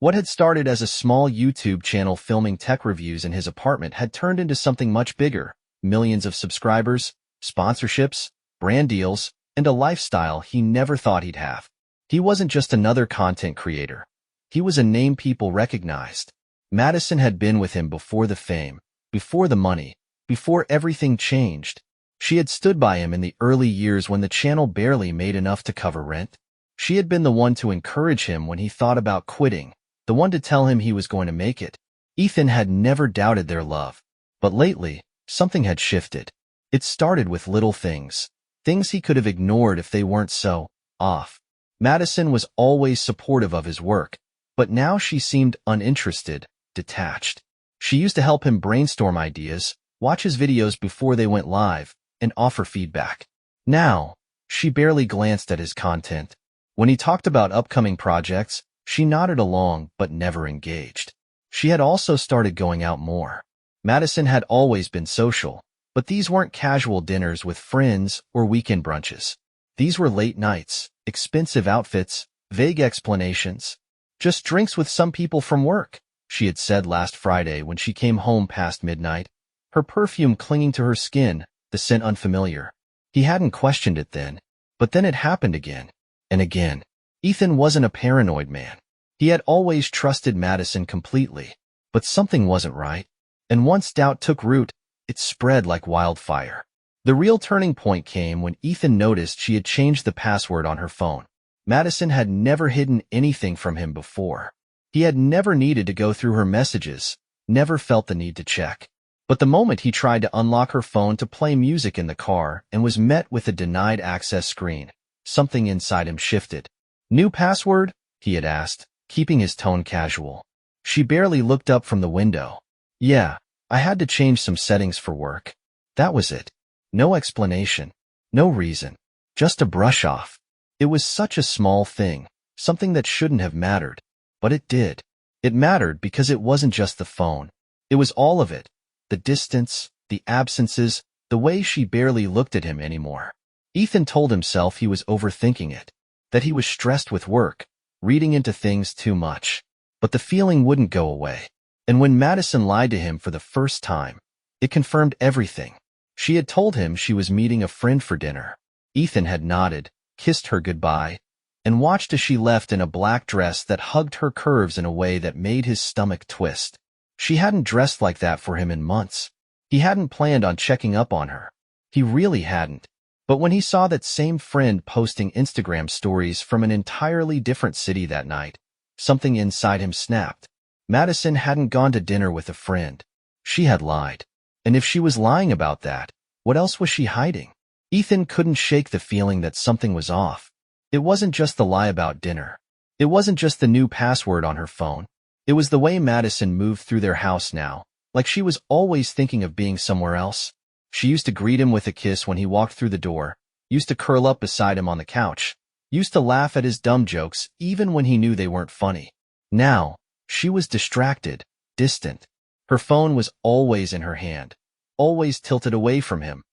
What had started as a small YouTube channel filming tech reviews in his apartment had turned into something much bigger: millions of subscribers, sponsorships, brand deals, and a lifestyle he never thought he'd have. He wasn't just another content creator. He was a name people recognized. Madison had been with him before the fame, before the money, before everything changed. She had stood by him in the early years when the channel barely made enough to cover rent. She had been the one to encourage him when he thought about quitting, the one to tell him he was going to make it. Ethan had never doubted their love. But lately, something had shifted. It started with little things he could have ignored if they weren't so off. Madison was always supportive of his work, but now she seemed uninterested, detached. She used to help him brainstorm ideas, watch his videos before they went live, and offer feedback. Now, she barely glanced at his content. When he talked about upcoming projects, she nodded along but never engaged. She had also started going out more. Madison had always been social, but these weren't casual dinners with friends or weekend brunches. These were late nights, expensive outfits, vague explanations. Just drinks with some people from work, she had said last Friday when she came home past midnight, her perfume clinging to her skin, the scent unfamiliar. He hadn't questioned it then, but then it happened again and again. Ethan wasn't a paranoid man. He had always trusted Madison completely, but something wasn't right. And once doubt took root, it spread like wildfire. The real turning point came when Ethan noticed she had changed the password on her phone. Madison had never hidden anything from him before. He had never needed to go through her messages, never felt the need to check. But the moment he tried to unlock her phone to play music in the car and was met with a denied access screen, something inside him shifted. "New password?" he had asked, keeping his tone casual. She barely looked up from the window. "Yeah, I had to change some settings for work." That was it. No explanation, no reason, just a brush off. It was such a small thing, something that shouldn't have mattered, but it did. It mattered because it wasn't just the phone. It was all of it. The distance, the absences, the way she barely looked at him anymore. Ethan told himself he was overthinking it, that he was stressed with work, reading into things too much. But the feeling wouldn't go away. And when Madison lied to him for the first time, it confirmed everything. She had told him she was meeting a friend for dinner. Ethan had nodded, kissed her goodbye, and watched as she left in a black dress that hugged her curves in a way that made his stomach twist. She hadn't dressed like that for him in months. He hadn't planned on checking up on her. He really hadn't. But when he saw that same friend posting Instagram stories from an entirely different city that night, something inside him snapped. Madison hadn't gone to dinner with a friend. She had lied. And if she was lying about that, what else was she hiding? Ethan couldn't shake the feeling that something was off. It wasn't just the lie about dinner. It wasn't just the new password on her phone. It was the way Madison moved through their house now, like she was always thinking of being somewhere else. She used to greet him with a kiss when he walked through the door, used to curl up beside him on the couch, used to laugh at his dumb jokes even when he knew they weren't funny. Now, she was distracted, distant. Her phone was always in her hand, always tilted away from him,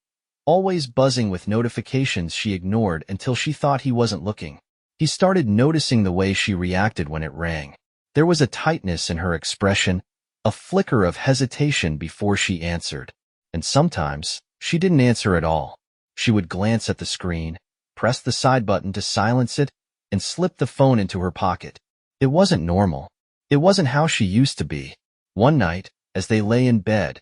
always buzzing with notifications she ignored until she thought he wasn't looking. He started noticing the way she reacted when it rang. There was a tightness in her expression, a flicker of hesitation before she answered. And sometimes, she didn't answer at all. She would glance at the screen, press the side button to silence it, and slip the phone into her pocket. It wasn't normal. It wasn't how she used to be. One night, as they lay in bed,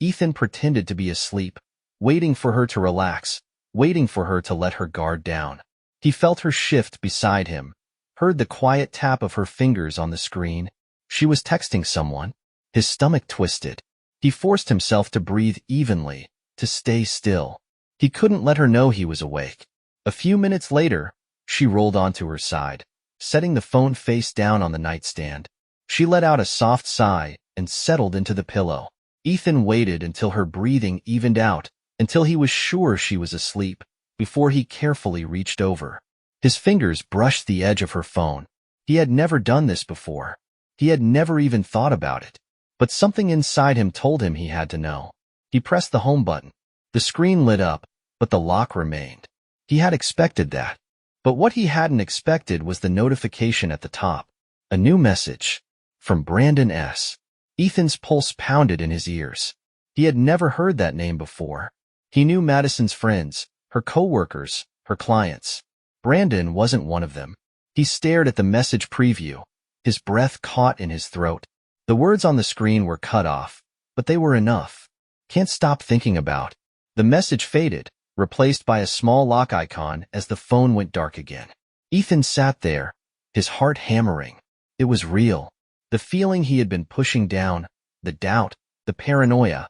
Ethan pretended to be asleep, waiting for her to relax, waiting for her to let her guard down. He felt her shift beside him, heard the quiet tap of her fingers on the screen. She was texting someone. His stomach twisted. He forced himself to breathe evenly, to stay still. He couldn't let her know he was awake. A few minutes later, she rolled onto her side, setting the phone face down on the nightstand. She let out a soft sigh and settled into the pillow. Ethan waited until her breathing evened out, until he was sure she was asleep, before he carefully reached over. His fingers brushed the edge of her phone. He had never done this before. He had never even thought about it. But something inside him told him he had to know. He pressed the home button. The screen lit up, but the lock remained. He had expected that. But what he hadn't expected was the notification at the top. A new message. From Brandon S. Ethan's pulse pounded in his ears. He had never heard that name before. He knew Madison's friends, her coworkers, her clients. Brandon wasn't one of them. He stared at the message preview, his breath caught in his throat. The words on the screen were cut off, but they were enough. Can't stop thinking about. The message faded, replaced by a small lock icon as the phone went dark again. Ethan sat there, his heart hammering. It was real. The feeling he had been pushing down, the doubt, the paranoia.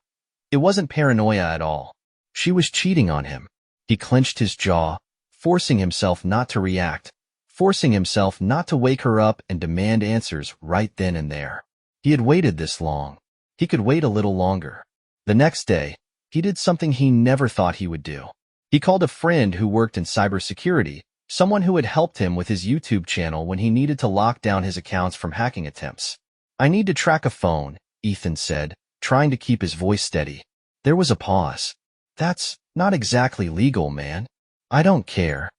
It wasn't paranoia at all. She was cheating on him. He clenched his jaw, forcing himself not to react, forcing himself not to wake her up and demand answers right then and there. He had waited this long. He could wait a little longer. The next day, he did something he never thought he would do. He called a friend who worked in cybersecurity, someone who had helped him with his YouTube channel when he needed to lock down his accounts from hacking attempts. "I need to track a phone," Ethan said, trying to keep his voice steady. There was a pause. "That's not exactly legal, man." "I don't care."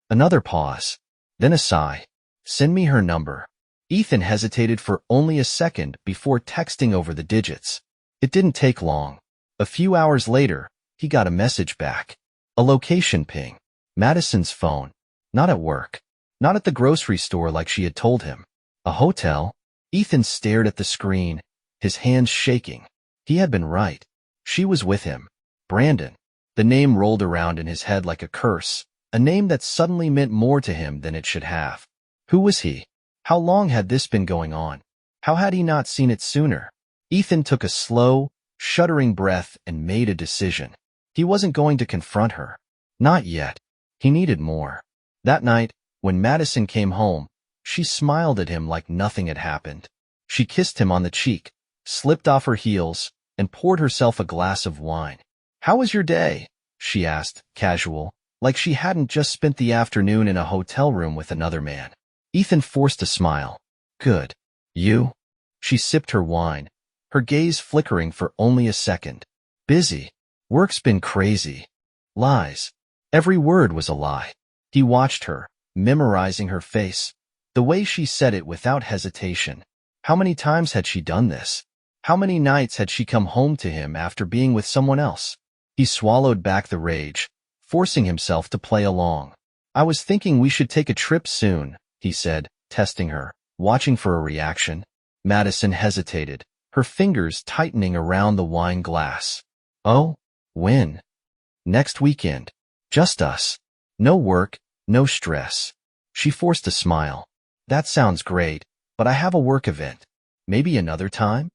Another pause. Then a sigh. "Send me her number." Ethan hesitated for only a second before texting over the digits. It didn't take long. A few hours later, he got a message back. A location ping. Madison's phone. Not at work. Not at the grocery store like she had told him. A hotel? Ethan stared at the screen, his hands shaking. He had been right. She was with him. Brandon. The name rolled around in his head like a curse, a name that suddenly meant more to him than it should have. Who was he? How long had this been going on? How had he not seen it sooner? Ethan took a slow, shuddering breath and made a decision. He wasn't going to confront her. Not yet. He needed more. That night, when Madison came home, she smiled at him like nothing had happened. She kissed him on the cheek, slipped off her heels, and poured herself a glass of wine. "How was your day?" she asked, casual, like she hadn't just spent the afternoon in a hotel room with another man. Ethan forced a smile. "Good. You?" She sipped her wine, her gaze flickering for only a second. "Busy. Work's been crazy." Lies. Every word was a lie. He watched her, memorizing her face, the way she said it without hesitation. How many times had she done this? How many nights had she come home to him after being with someone else? He swallowed back the rage, forcing himself to play along. "I was thinking we should take a trip soon," he said, testing her, watching for a reaction. Madison hesitated, her fingers tightening around the wine glass. "Oh? When?" "Next weekend. Just us. No work, no stress." She forced a smile. "That sounds great, but I have a work event. Maybe another time?"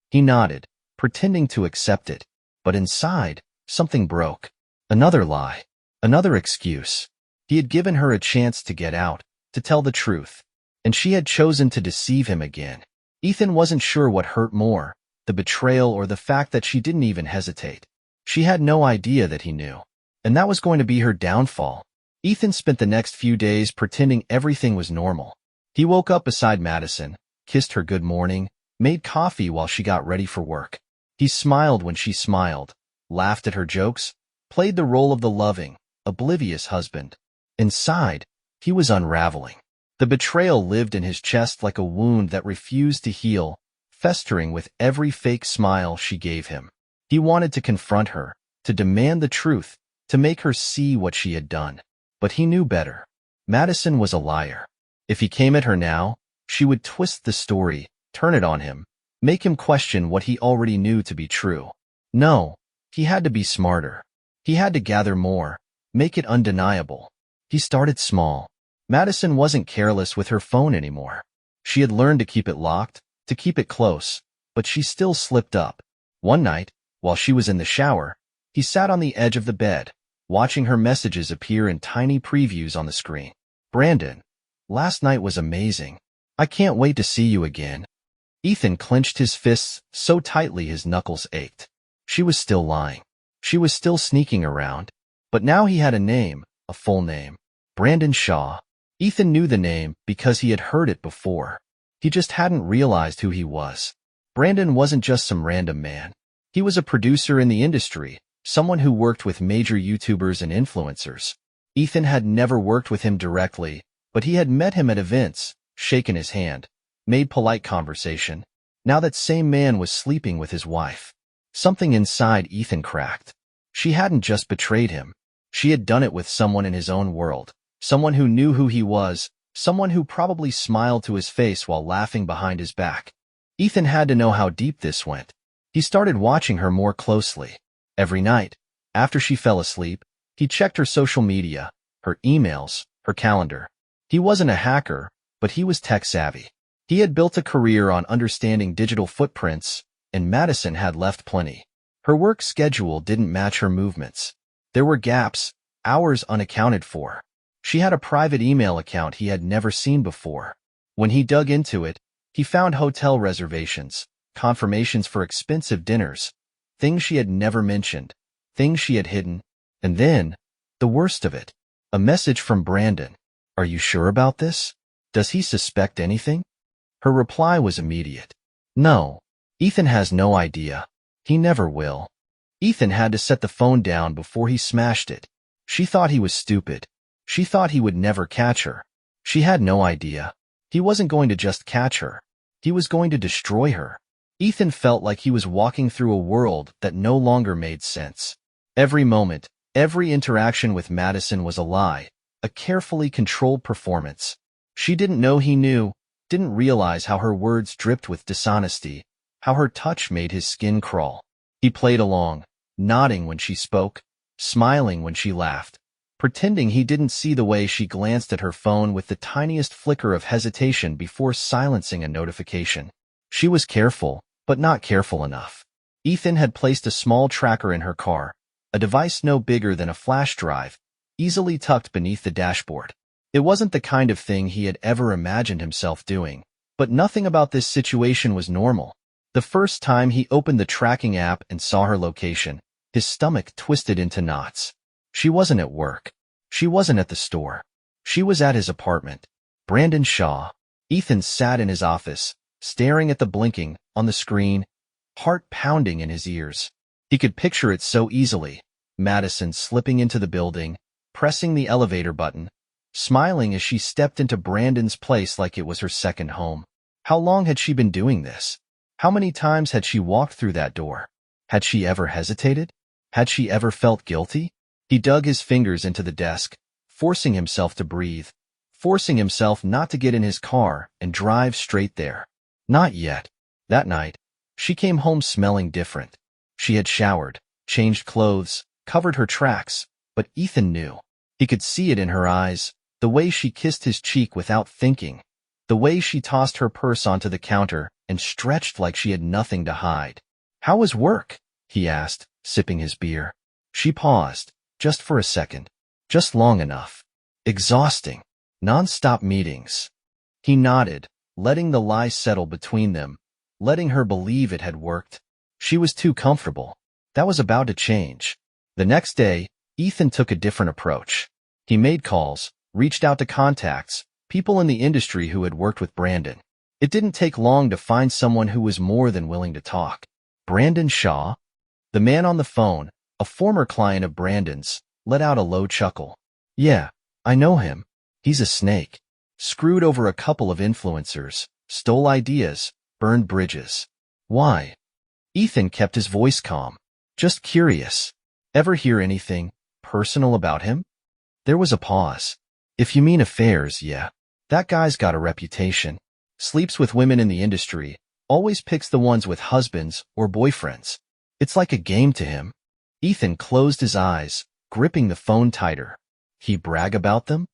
He nodded, pretending to accept it, but inside, something broke. Another lie. Another excuse. He had given her a chance to get out, to tell the truth, and she had chosen to deceive him again. Ethan wasn't sure what hurt more, the betrayal or the fact that she didn't even hesitate. She had no idea that he knew, and that was going to be her downfall. Ethan spent the next few days pretending everything was normal. He woke up beside Madison, kissed her good morning, made coffee while she got ready for work. He smiled when she smiled, laughed at her jokes, played the role of the loving, oblivious husband. Inside, he was unraveling. The betrayal lived in his chest like a wound that refused to heal, festering with every fake smile she gave him. He wanted to confront her, to demand the truth, to make her see what she had done. But he knew better. Madison was a liar. If he came at her now, she would twist the story, turn it on him, make him question what he already knew to be true. No, he had to be smarter. He had to gather more, make it undeniable. He started small. Madison wasn't careless with her phone anymore. She had learned to keep it locked, to keep it close, but she still slipped up. One night, while she was in the shower, he sat on the edge of the bed, watching her messages appear in tiny previews on the screen. "Brandon, last night was amazing. I can't wait to see you again." Ethan clenched his fists so tightly his knuckles ached. She was still lying. She was still sneaking around. But now he had a name, a full name. Brandon Shaw. Ethan knew the name because he had heard it before. He just hadn't realized who he was. Brandon wasn't just some random man. He was a producer in the industry, someone who worked with major YouTubers and influencers. Ethan had never worked with him directly, but he had met him at events, shaken his hand, made polite conversation. Now that same man was sleeping with his wife. Something inside Ethan cracked. She hadn't just betrayed him. She had done it with someone in his own world, someone who knew who he was, someone who probably smiled to his face while laughing behind his back. Ethan had to know how deep this went. He started watching her more closely. Every night, after she fell asleep, he checked her social media, her emails, her calendar. He wasn't a hacker, but he was tech-savvy. He had built a career on understanding digital footprints, and Madison had left plenty. Her work schedule didn't match her movements. There were gaps, hours unaccounted for. She had a private email account he had never seen before. When he dug into it, he found hotel reservations, confirmations for expensive dinners, things she had never mentioned, things she had hidden, and then, the worst of it, a message from Brandon. "Are you sure about this? Does he suspect anything?" Her reply was immediate. "No. Ethan has no idea. He never will." Ethan had to set the phone down before he smashed it. She thought he was stupid. She thought he would never catch her. She had no idea. He wasn't going to just catch her. He was going to destroy her. Ethan felt like he was walking through a world that no longer made sense. Every moment, every interaction with Madison was a lie, a carefully controlled performance. She didn't know he knew, didn't realize how her words dripped with dishonesty, how her touch made his skin crawl. He played along, nodding when she spoke, smiling when she laughed, pretending he didn't see the way she glanced at her phone with the tiniest flicker of hesitation before silencing a notification. She was careful, but not careful enough. Ethan had placed a small tracker in her car, a device no bigger than a flash drive, easily tucked beneath the dashboard. It wasn't the kind of thing he had ever imagined himself doing, but nothing about this situation was normal. The first time he opened the tracking app and saw her location, his stomach twisted into knots. She wasn't at work. She wasn't at the store. She was at his apartment. Brandon Shaw. Ethan sat in his office, staring at the blinking on the screen, heart pounding in his ears. He could picture it so easily. Madison slipping into the building, pressing the elevator button, smiling as she stepped into Brandon's place like it was her second home. How long had she been doing this? How many times had she walked through that door? Had she ever hesitated? Had she ever felt guilty? He dug his fingers into the desk, forcing himself to breathe, forcing himself not to get in his car and drive straight there. Not yet. That night, she came home smelling different. She had showered, changed clothes, covered her tracks, but Ethan knew. He could see it in her eyes, the way she kissed his cheek without thinking, the way she tossed her purse onto the counter and stretched like she had nothing to hide. "How was work?" he asked, sipping his beer. She paused, just for a second, just long enough. "Exhausting. Non-stop meetings." He nodded, letting the lie settle between them, letting her believe it had worked. She was too comfortable. That was about to change. The next day, Ethan took a different approach. He made calls, reached out to contacts, people in the industry who had worked with Brandon. It didn't take long to find someone who was more than willing to talk. Brandon Shaw? The man on the phone, a former client of Brandon's, let out a low chuckle. "Yeah, I know him. He's a snake. Screwed over a couple of influencers, stole ideas, burned bridges." "Why?" Ethan kept his voice calm. "Just curious. Ever hear anything personal about him?" There was a pause. "If you mean affairs, yeah. That guy's got a reputation. Sleeps with women in the industry, always picks the ones with husbands or boyfriends. It's like a game to him." Ethan closed his eyes, gripping the phone tighter. "He brag about them?"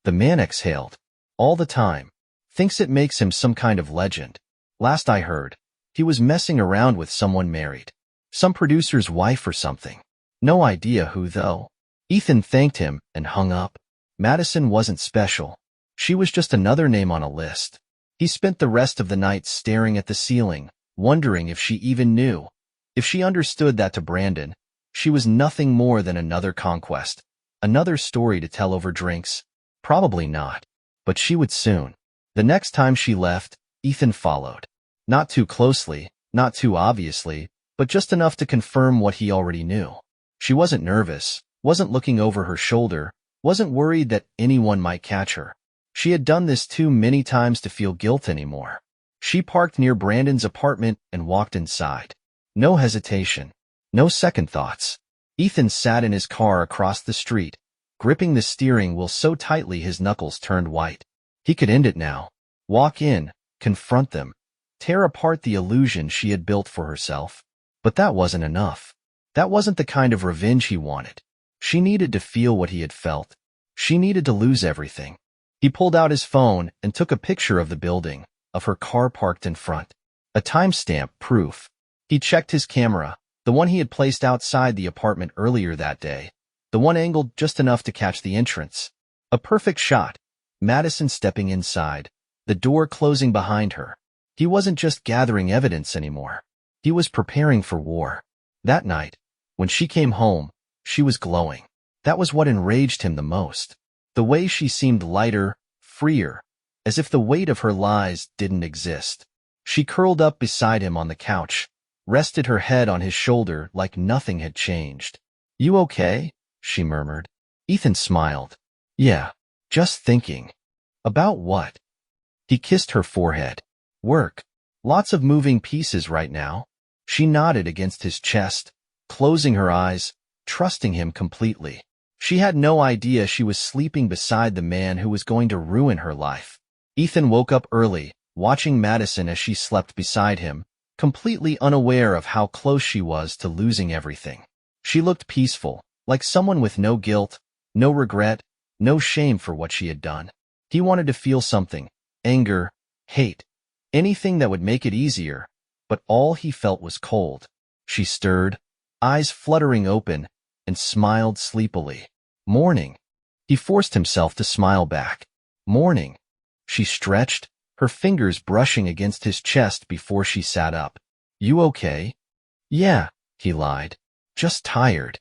The man exhaled. "All the time. Thinks it makes him some kind of legend. Last I heard, he was messing around with someone married. Some producer's wife or something. No idea who, though." Ethan thanked him and hung up. Madison wasn't special. She was just another name on a list. He spent the rest of the night staring at the ceiling, wondering if she even knew. If she understood that to Brandon, she was nothing more than another conquest, another story to tell over drinks. Probably not. But she would soon. The next time she left, Ethan followed. Not too closely, not too obviously, but just enough to confirm what he already knew. She wasn't nervous, wasn't looking over her shoulder, wasn't worried that anyone might catch her. She had done this too many times to feel guilt anymore. She parked near Brandon's apartment and walked inside. No hesitation. No second thoughts. Ethan sat in his car across the street, gripping the steering wheel so tightly his knuckles turned white. He could end it now. Walk in, confront them, tear apart the illusion she had built for herself. But that wasn't enough. That wasn't the kind of revenge he wanted. She needed to feel what he had felt. She needed to lose everything. He pulled out his phone and took a picture of the building, of her car parked in front. A timestamp proof. He checked his camera, the one he had placed outside the apartment earlier that day, the one angled just enough to catch the entrance. A perfect shot. Madison stepping inside, the door closing behind her. He wasn't just gathering evidence anymore. He was preparing for war. That night, when she came home, she was glowing. That was what enraged him the most. The way she seemed lighter, freer, as if the weight of her lies didn't exist. She curled up beside him on the couch, rested her head on his shoulder like nothing had changed. "You okay?" she murmured. Ethan smiled. "Yeah, just thinking." "About what?" He kissed her forehead. "Work. Lots of moving pieces right now." She nodded against his chest, closing her eyes, trusting him completely. She had no idea she was sleeping beside the man who was going to ruin her life. Ethan woke up early, watching Madison as she slept beside him, completely unaware of how close she was to losing everything. She looked peaceful, like someone with no guilt, no regret, no shame for what she had done. He wanted to feel something, anger, hate, anything that would make it easier, but all he felt was cold. She stirred, eyes fluttering open, and smiled sleepily. "Morning." He forced himself to smile back. "Morning." She stretched, her fingers brushing against his chest before she sat up. "You okay?" "Yeah," he lied. "Just tired."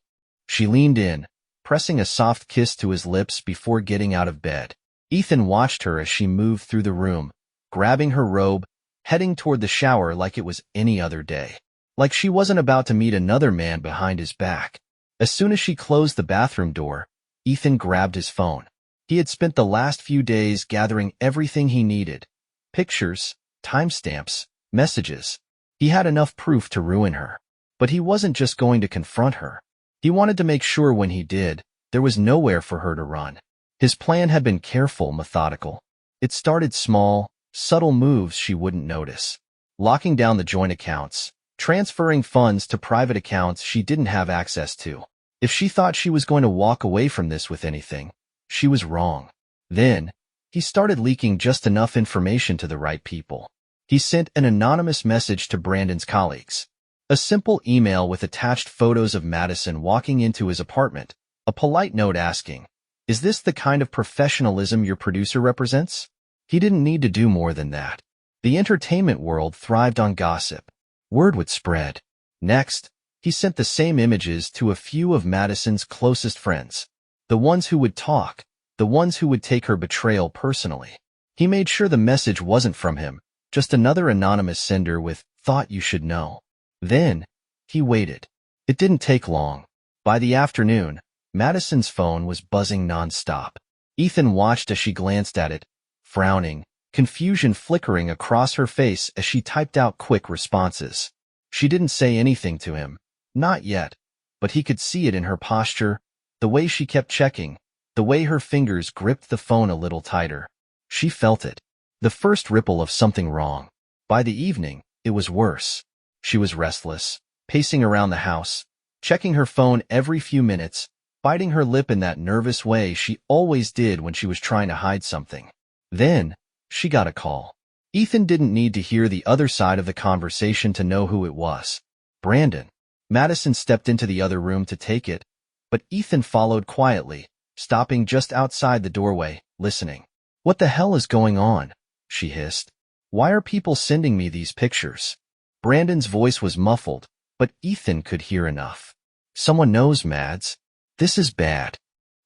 She leaned in, pressing a soft kiss to his lips before getting out of bed. Ethan watched her as she moved through the room, grabbing her robe, heading toward the shower like it was any other day. Like she wasn't about to meet another man behind his back. As soon as she closed the bathroom door, Ethan grabbed his phone. He had spent the last few days gathering everything he needed. Pictures, timestamps, messages. He had enough proof to ruin her. But he wasn't just going to confront her. He wanted to make sure when he did, there was nowhere for her to run. His plan had been careful, methodical. It started small, subtle moves she wouldn't notice. Locking down the joint accounts, transferring funds to private accounts she didn't have access to. If she thought she was going to walk away from this with anything, she was wrong. Then, he started leaking just enough information to the right people. He sent an anonymous message to Brandon's colleagues. A simple email with attached photos of Madison walking into his apartment, a polite note asking, "Is this the kind of professionalism your producer represents?" He didn't need to do more than that. The entertainment world thrived on gossip. Word would spread. Next, he sent the same images to a few of Madison's closest friends. The ones who would talk, the ones who would take her betrayal personally. He made sure the message wasn't from him, just another anonymous sender with "thought you should know." Then, he waited. It didn't take long. By the afternoon, Madison's phone was buzzing nonstop. Ethan watched as she glanced at it, frowning, confusion flickering across her face as she typed out quick responses. She didn't say anything to him, not yet, but he could see it in her posture, the way she kept checking, the way her fingers gripped the phone a little tighter. She felt it, the first ripple of something wrong. By the evening, it was worse. She was restless, pacing around the house, checking her phone every few minutes, biting her lip in that nervous way she always did when she was trying to hide something. Then, she got a call. Ethan didn't need to hear the other side of the conversation to know who it was. Brandon. Madison stepped into the other room to take it, but Ethan followed quietly, stopping just outside the doorway, listening. "What the hell is going on?" she hissed. "Why are people sending me these pictures?" Brandon's voice was muffled, but Ethan could hear enough. "Someone knows, Mads. This is bad."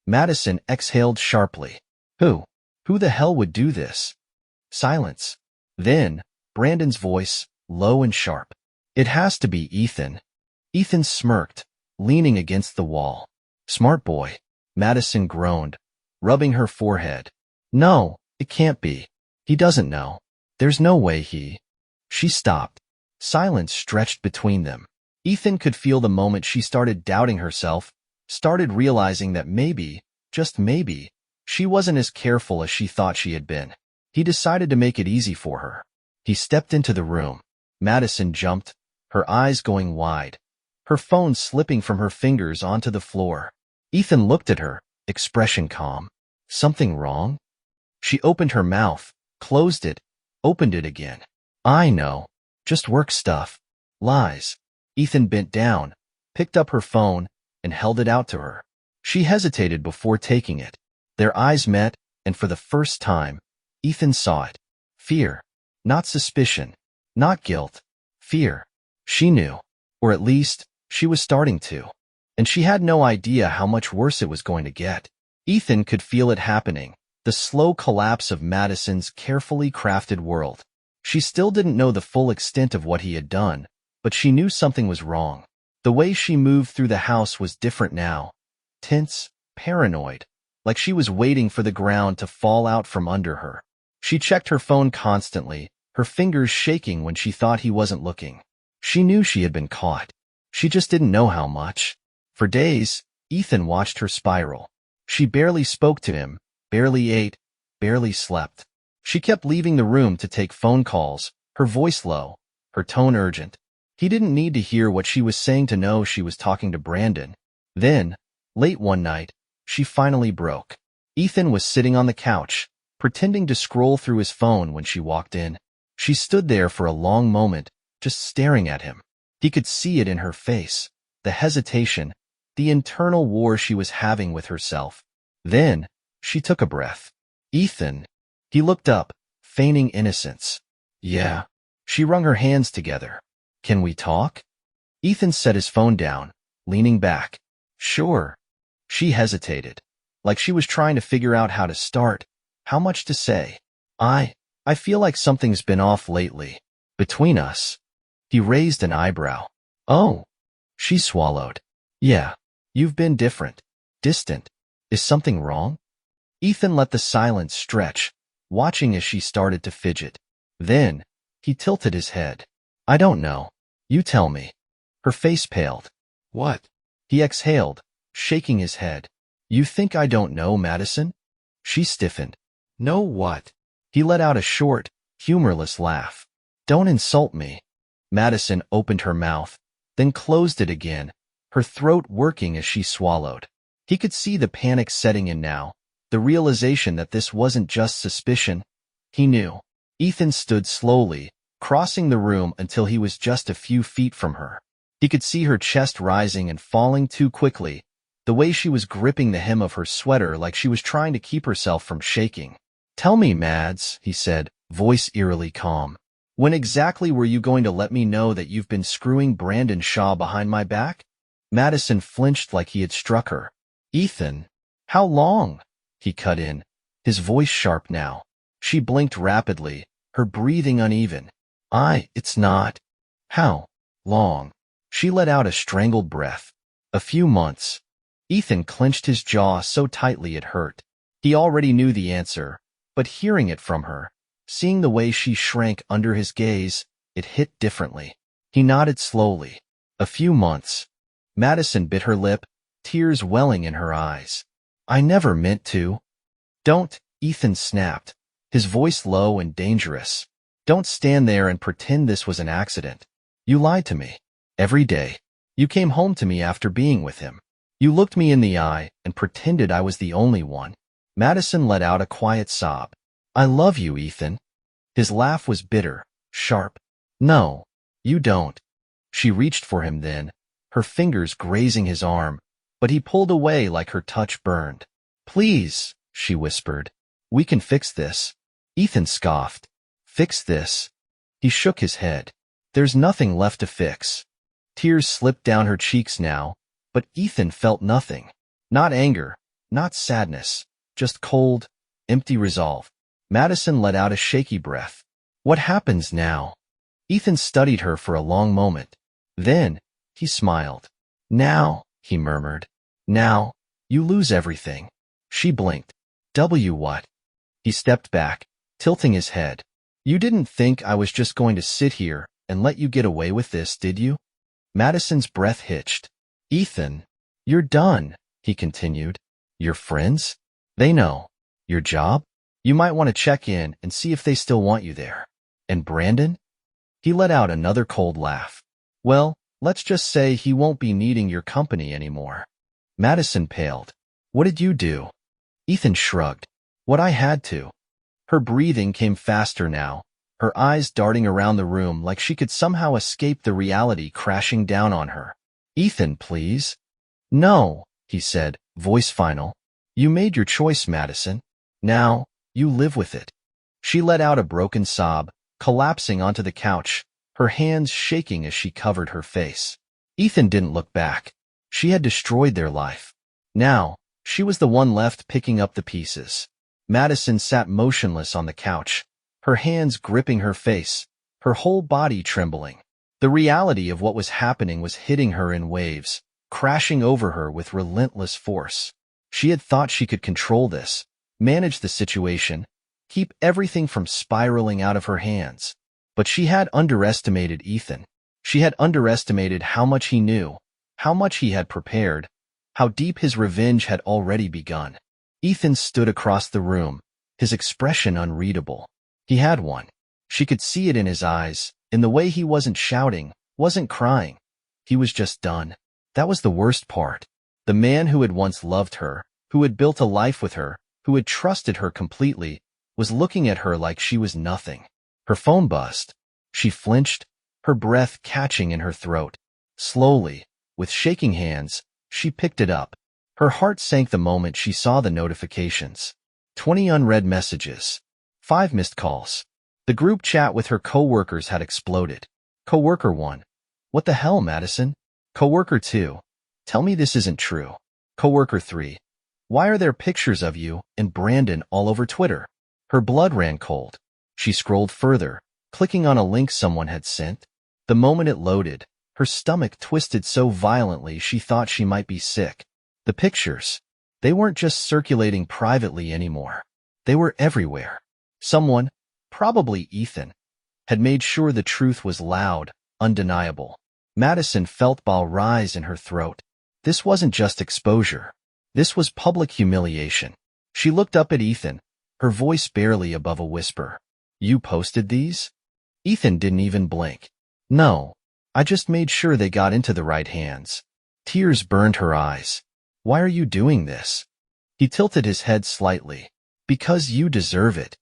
Madison exhaled sharply. Who? Who the hell would do this?" Silence. Then, Brandon's voice, low and sharp. "It has to be Ethan." Ethan smirked, leaning against the wall. "Smart boy." Madison groaned, rubbing her forehead. "No, it can't be. He doesn't know." There's no way She stopped. Silence stretched between them. Ethan could feel the moment she started doubting herself, started realizing that maybe, just maybe, she wasn't as careful as she thought she had been. He decided to make it easy for her. He stepped into the room. Madison jumped, her eyes going wide, her phone slipping from her fingers onto the floor. Ethan looked at her, expression calm. Something wrong? She opened her mouth, closed it, opened it again. I know. Just work stuff. Lies. Ethan bent down, picked up her phone, and held it out to her. She hesitated before taking it. Their eyes met, and for the first time, Ethan saw it. Fear. Not suspicion. Not guilt. Fear. She knew. Or at least, she was starting to. And she had no idea how much worse it was going to get. Ethan could feel it happening, the slow collapse of Madison's carefully crafted world. She still didn't know the full extent of what he had done, but she knew something was wrong. The way she moved through the house was different now. Tense, paranoid, like she was waiting for the ground to fall out from under her. She checked her phone constantly, her fingers shaking when she thought he wasn't looking. She knew she had been caught. She just didn't know how much. For days, Ethan watched her spiral. She barely spoke to him, barely ate, barely slept. She kept leaving the room to take phone calls, her voice low, her tone urgent. He didn't need to hear what she was saying to know she was talking to Brandon. Then, late one night, she finally broke. Ethan was sitting on the couch, pretending to scroll through his phone when she walked in. She stood there for a long moment, just staring at him. He could see it in her face, the hesitation, the internal war she was having with herself. Then, she took a breath. Ethan. He looked up, feigning innocence. Yeah. She wrung her hands together. Can we talk? Ethan set his phone down, leaning back. Sure. She hesitated, like she was trying to figure out how to start, how much to say. I feel like something's been off lately. Between us. He raised an eyebrow. Oh. She swallowed. Yeah. You've been different. Distant. Is something wrong? Ethan let the silence stretch, watching as she started to fidget. Then, he tilted his head. I don't know. You tell me. Her face paled. What? He exhaled, shaking his head. You think I don't know, Madison? She stiffened. Know what? He let out a short, humorless laugh. Don't insult me. Madison opened her mouth, then closed it again, her throat working as she swallowed. He could see the panic setting in now, the realization that this wasn't just suspicion. He knew. Ethan stood slowly, crossing the room until he was just a few feet from her. He could see her chest rising and falling too quickly, the way she was gripping the hem of her sweater like she was trying to keep herself from shaking. Tell me, Mads, he said, voice eerily calm. When exactly were you going to let me know that you've been screwing Brandon Shaw behind my back? Madison flinched like he had struck her. Ethan, how long? He cut in, his voice sharp now. She blinked rapidly, her breathing uneven. It's not. How long? She let out a strangled breath. A few months. Ethan clenched his jaw so tightly it hurt. He already knew the answer, but hearing it from her, seeing the way she shrank under his gaze, it hit differently. He nodded slowly. A few months. Madison bit her lip, tears welling in her eyes. I never meant to. Don't, Ethan snapped, his voice low and dangerous. Don't stand there and pretend this was an accident. You lied to me. Every day. You came home to me after being with him. You looked me in the eye and pretended I was the only one. Madison let out a quiet sob. I love you, Ethan. His laugh was bitter, sharp. No, you don't. She reached for him then, her fingers grazing his arm, but he pulled away like her touch burned. Please, she whispered. We can fix this. Ethan scoffed. Fix this? He shook his head. There's nothing left to fix. Tears slipped down her cheeks now, but Ethan felt nothing. Not anger, not sadness, just cold, empty resolve. Madison let out a shaky breath. What happens now? Ethan studied her for a long moment. Then, he smiled. Now, he murmured. Now, you lose everything. She blinked. What? He stepped back, tilting his head. You didn't think I was just going to sit here and let you get away with this, did you? Madison's breath hitched. Ethan, you're done, he continued. Your friends? They know. Your job? You might want to check in and see if they still want you there. And Brandon? He let out another cold laugh. Well, let's just say he won't be needing your company anymore. Madison paled. What did you do? Ethan shrugged. What I had to. Her breathing came faster now, her eyes darting around the room like she could somehow escape the reality crashing down on her. Ethan, please. No, he said, voice final. You made your choice, Madison. Now, you live with it. She let out a broken sob, collapsing onto the couch, her hands shaking as she covered her face. Ethan didn't look back. She had destroyed their life. Now, she was the one left picking up the pieces. Madison sat motionless on the couch, her hands gripping her face, her whole body trembling. The reality of what was happening was hitting her in waves, crashing over her with relentless force. She had thought she could control this, manage the situation, keep everything from spiraling out of her hands. But she had underestimated Ethan. She had underestimated how much he knew, how much he had prepared, how deep his revenge had already begun. Ethan stood across the room, his expression unreadable. He had one. She could see it in his eyes, in the way he wasn't shouting, wasn't crying. He was just done. That was the worst part. The man who had once loved her, who had built a life with her, who had trusted her completely, was looking at her like she was nothing. Her phone buzzed. She flinched, her breath catching in her throat. Slowly, with shaking hands, she picked it up. Her heart sank the moment she saw the notifications. 20 unread messages. 5 missed calls. The group chat with her coworkers had exploded. Coworker 1. What the hell, Madison? Coworker 2. Tell me this isn't true. Coworker 3. Why are there pictures of you and Brandon all over Twitter? Her blood ran cold. She scrolled further, clicking on a link someone had sent. The moment it loaded, her stomach twisted so violently she thought she might be sick. The pictures, they weren't just circulating privately anymore. They were everywhere. Someone, probably Ethan, had made sure the truth was loud, undeniable. Madison felt bile rise in her throat. This wasn't just exposure. This was public humiliation. She looked up at Ethan, her voice barely above a whisper. You posted these? Ethan didn't even blink. No, I just made sure they got into the right hands. Tears burned her eyes. Why are you doing this? He tilted his head slightly. Because you deserve it.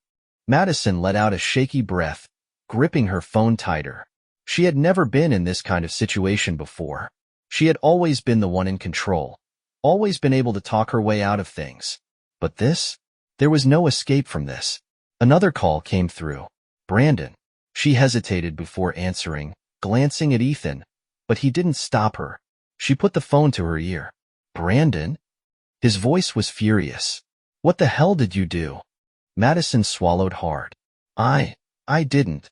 Madison let out a shaky breath, gripping her phone tighter. She had never been in this kind of situation before. She had always been the one in control, always been able to talk her way out of things. But this? There was no escape from this. Another call came through. Brandon. She hesitated before answering, glancing at Ethan, but he didn't stop her. She put the phone to her ear. Brandon? His voice was furious. What the hell did you do? Madison swallowed hard. I didn't.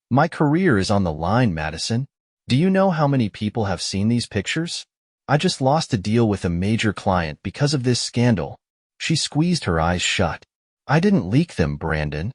My career is on the line, Madison. Do you know how many people have seen these pictures? I just lost a deal with a major client because of this scandal. She squeezed her eyes shut. I didn't leak them, Brandon.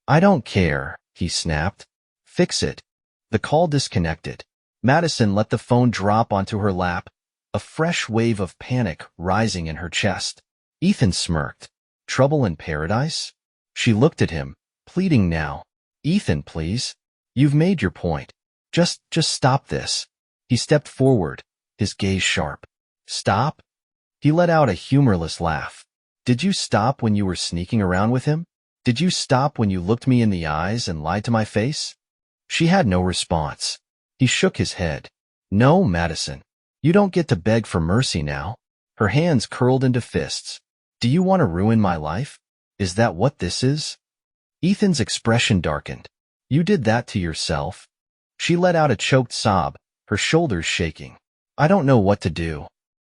I don't care, he snapped. Fix it. The call disconnected. Madison let the phone drop onto her lap, a fresh wave of panic rising in her chest. Ethan smirked. Trouble in paradise? She looked at him, pleading now. Ethan, please. You've made your point. Just stop this. He stepped forward, his gaze sharp. Stop? He let out a humorless laugh. Did you stop when you were sneaking around with him? Did you stop when you looked me in the eyes and lied to my face? She had no response. He shook his head. No, Madison. You don't get to beg for mercy now. Her hands curled into fists. Do you want to ruin my life? Is that what this is? Ethan's expression darkened. You did that to yourself. She let out a choked sob, her shoulders shaking. I don't know what to do.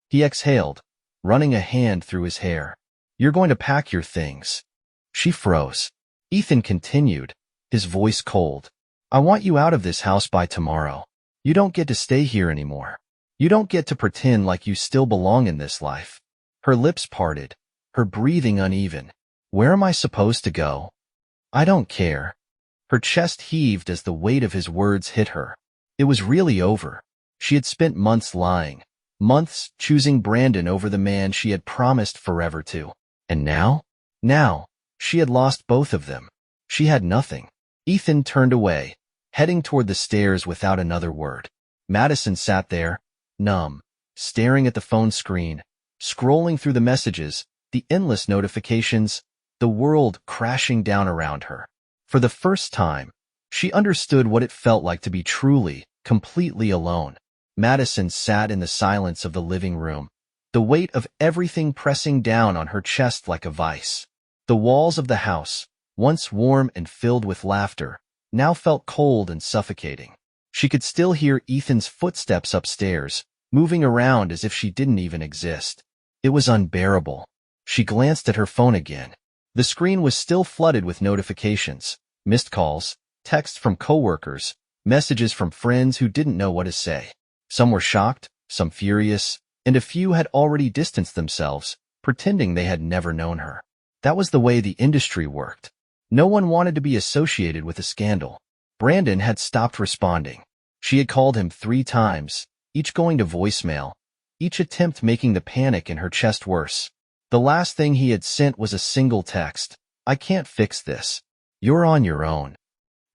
He exhaled, running a hand through his hair. You're going to pack your things. She froze. Ethan continued, his voice cold. I want you out of this house by tomorrow. You don't get to stay here anymore. You don't get to pretend like you still belong in this life. Her lips parted, her breathing uneven. Where am I supposed to go? I don't care. Her chest heaved as the weight of his words hit her. It was really over. She had spent months lying, months choosing Brandon over the man she had promised forever to. And now? Now, she had lost both of them. She had nothing. Ethan turned away, heading toward the stairs without another word. Madison sat there, numb, staring at the phone screen, scrolling through the messages, the endless notifications, the world crashing down around her. For the first time, she understood what it felt like to be truly, completely alone. Madison sat in the silence of the living room, the weight of everything pressing down on her chest like a vice. The walls of the house, once warm and filled with laughter, now felt cold and suffocating. She could still hear Ethan's footsteps upstairs, moving around as if she didn't even exist. It was unbearable. She glanced at her phone again. The screen was still flooded with notifications, missed calls, texts from coworkers, messages from friends who didn't know what to say. Some were shocked, some furious, and a few had already distanced themselves, pretending they had never known her. That was the way the industry worked. No one wanted to be associated with a scandal. Brandon had stopped responding. She had called him 3 times, each going to voicemail, each attempt making the panic in her chest worse. The last thing he had sent was a single text. "I can't fix this. You're on your own."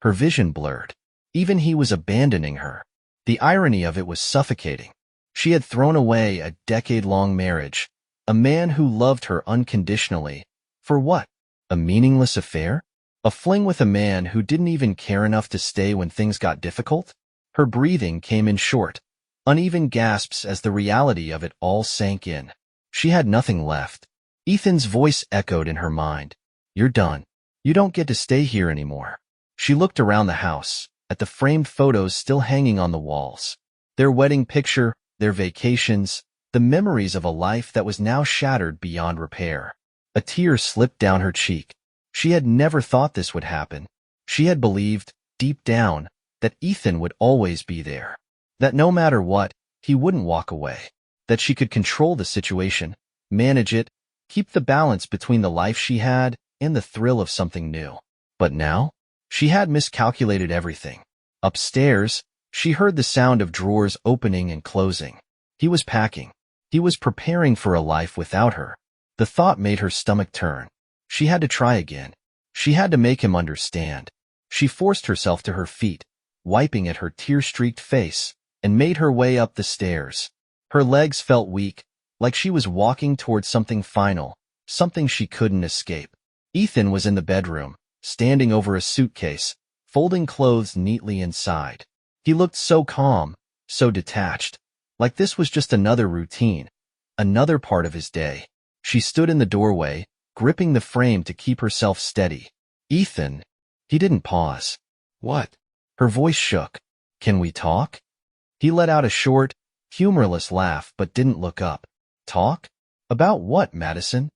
Her vision blurred. Even he was abandoning her. The irony of it was suffocating. She had thrown away a decade-long marriage, a man who loved her unconditionally. For what? A meaningless affair? A fling with a man who didn't even care enough to stay when things got difficult? Her breathing came in short, uneven gasps as the reality of it all sank in. She had nothing left. Ethan's voice echoed in her mind. "You're done. You don't get to stay here anymore." She looked around the house, at the framed photos still hanging on the walls. Their wedding picture, their vacations, the memories of a life that was now shattered beyond repair. A tear slipped down her cheek. She had never thought this would happen. She had believed, deep down, that Ethan would always be there. That no matter what, he wouldn't walk away. That she could control the situation, manage it, keep the balance between the life she had and the thrill of something new. But now, she had miscalculated everything. Upstairs, she heard the sound of drawers opening and closing. He was packing. He was preparing for a life without her. The thought made her stomach turn. She had to try again. She had to make him understand. She forced herself to her feet, wiping at her tear-streaked face, and made her way up the stairs. Her legs felt weak, like she was walking towards something final, something she couldn't escape. Ethan was in the bedroom, standing over a suitcase, folding clothes neatly inside. He looked so calm, so detached, like this was just another routine, another part of his day. She stood in the doorway, gripping the frame to keep herself steady. "Ethan." He didn't pause. "What?" Her voice shook. "Can we talk?" He let out a short, humorless laugh but didn't look up. "Talk? About what, Madison?"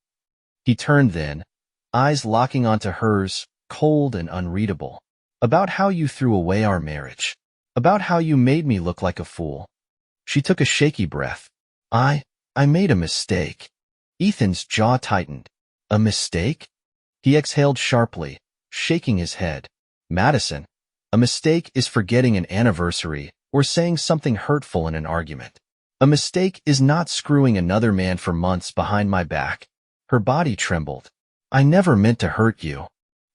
He turned then, eyes locking onto hers, cold and unreadable. "About how you threw away our marriage. About how you made me look like a fool." She took a shaky breath. I made a mistake." Ethan's jaw tightened. "A mistake?" He exhaled sharply, shaking his head. "Madison, a mistake is forgetting an anniversary or saying something hurtful in an argument. A mistake is not screwing another man for months behind my back." Her body trembled. "I never meant to hurt you."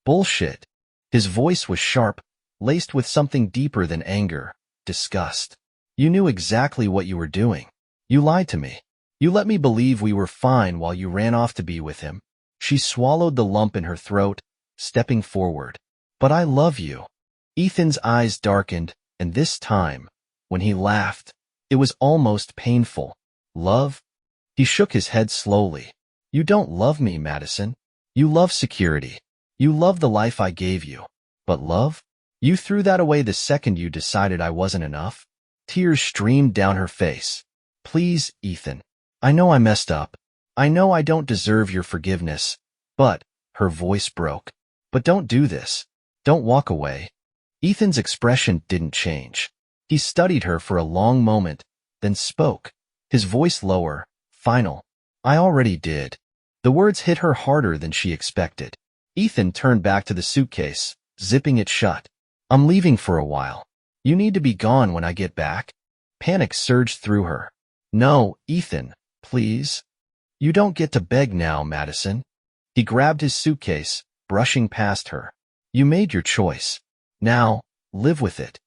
"Bullshit." His voice was sharp, laced with something deeper than anger, disgust. "You knew exactly what you were doing. You lied to me. You let me believe we were fine while you ran off to be with him." She swallowed the lump in her throat, stepping forward. "But I love you." Ethan's eyes darkened, and this time, when he laughed, it was almost painful. "Love?" He shook his head slowly. "You don't love me, Madison. You love security. You love the life I gave you. But love? You threw that away the second you decided I wasn't enough." Tears streamed down her face. "Please, Ethan. I know I messed up. I know I don't deserve your forgiveness. But," her voice broke, "but don't do this. Don't walk away." Ethan's expression didn't change. He studied her for a long moment, then spoke, his voice lower, final. "I already did." The words hit her harder than she expected. Ethan turned back to the suitcase, zipping it shut. I'm leaving for a while. You need to be gone when I get back. Panic surged through her. No, Ethan, please. You don't get to beg now, Madison. He grabbed his suitcase, brushing past her. You made your choice. Now, live with it.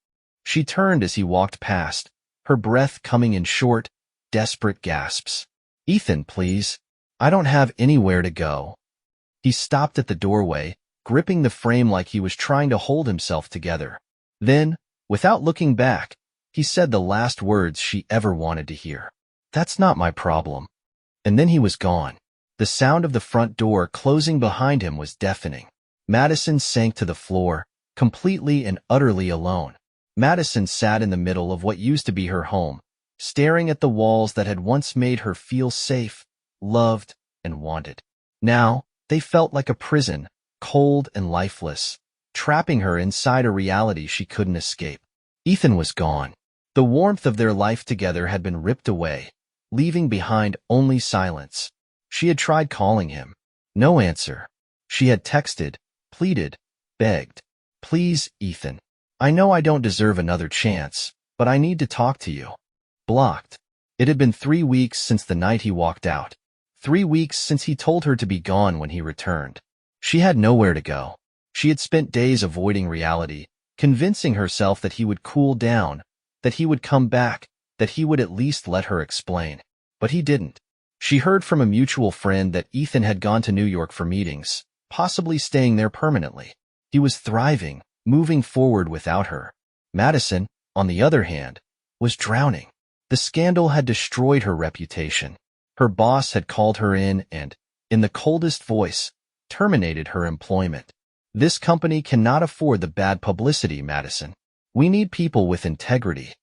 She turned as he walked past, her breath coming in short, desperate gasps. Ethan, please. I don't have anywhere to go. He stopped at the doorway, gripping the frame like he was trying to hold himself together. Then, without looking back, he said the last words she ever wanted to hear. That's not my problem. And then he was gone. The sound of the front door closing behind him was deafening. Madison sank to the floor, completely and utterly alone. Madison sat in the middle of what used to be her home, staring at the walls that had once made her feel safe, loved, and wanted. Now, they felt like a prison, cold and lifeless, trapping her inside a reality she couldn't escape. Ethan was gone. The warmth of their life together had been ripped away, leaving behind only silence. She had tried calling him. No answer. She had texted, pleaded, begged. Please, Ethan. I know I don't deserve another chance, but I need to talk to you. Blocked. It had been 3 weeks since the night he walked out. 3 weeks since he told her to be gone when he returned. She had nowhere to go. She had spent days avoiding reality, convincing herself that he would cool down, that he would come back, that he would at least let her explain. But he didn't. She heard from a mutual friend that Ethan had gone to New York for meetings, possibly staying there permanently. He was thriving, moving forward without her. Madison, on the other hand, was drowning. The scandal had destroyed her reputation. Her boss had called her in and, in the coldest voice, terminated her employment. This company cannot afford the bad publicity, Madison. We need people with integrity.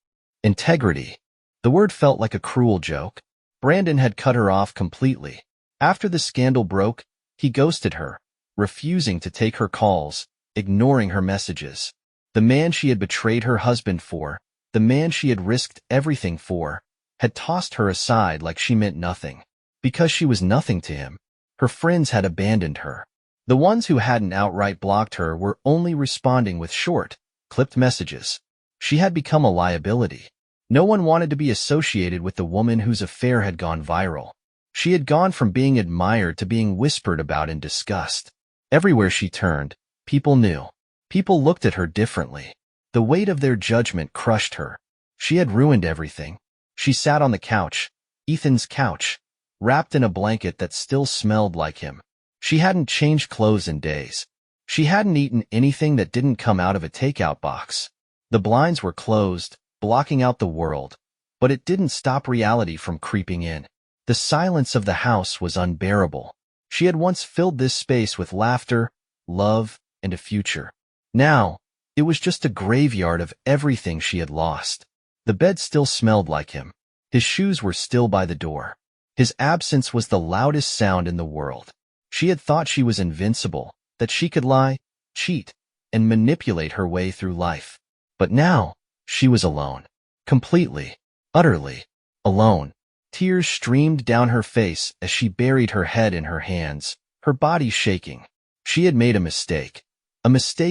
Integrity. The word felt like a cruel joke. Brandon had cut her off completely. After the scandal broke, he ghosted her, refusing to take her calls, ignoring her messages. The man she had betrayed her husband for, the man she had risked everything for, had tossed her aside like she meant nothing. Because she was nothing to him, her friends had abandoned her. The ones who hadn't outright blocked her were only responding with short, clipped messages. She had become a liability. No one wanted to be associated with the woman whose affair had gone viral. She had gone from being admired to being whispered about and discussed. Everywhere she turned, people knew. People looked at her differently. The weight of their judgment crushed her. She had ruined everything. She sat on the couch, Ethan's couch, wrapped in a blanket that still smelled like him. She hadn't changed clothes in days. She hadn't eaten anything that didn't come out of a takeout box. The blinds were closed, blocking out the world, but it didn't stop reality from creeping in. The silence of the house was unbearable. She had once filled this space with laughter, love, and a future. Now, it was just a graveyard of everything she had lost. The bed still smelled like him. His shoes were still by the door. His absence was the loudest sound in the world. She had thought she was invincible, that she could lie, cheat, and manipulate her way through life. But now, she was alone. Completely, utterly, alone. Tears streamed down her face as she buried her head in her hands, her body shaking. She had made a mistake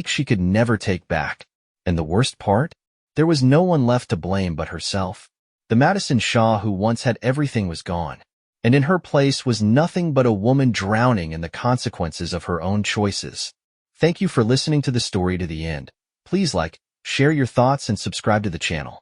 she could never take back. And the worst part? There was no one left to blame but herself. The Madison Shaw who once had everything was gone, and in her place was nothing but a woman drowning in the consequences of her own choices. Thank you for listening to the story to the end. Please like, share your thoughts, and subscribe to the channel.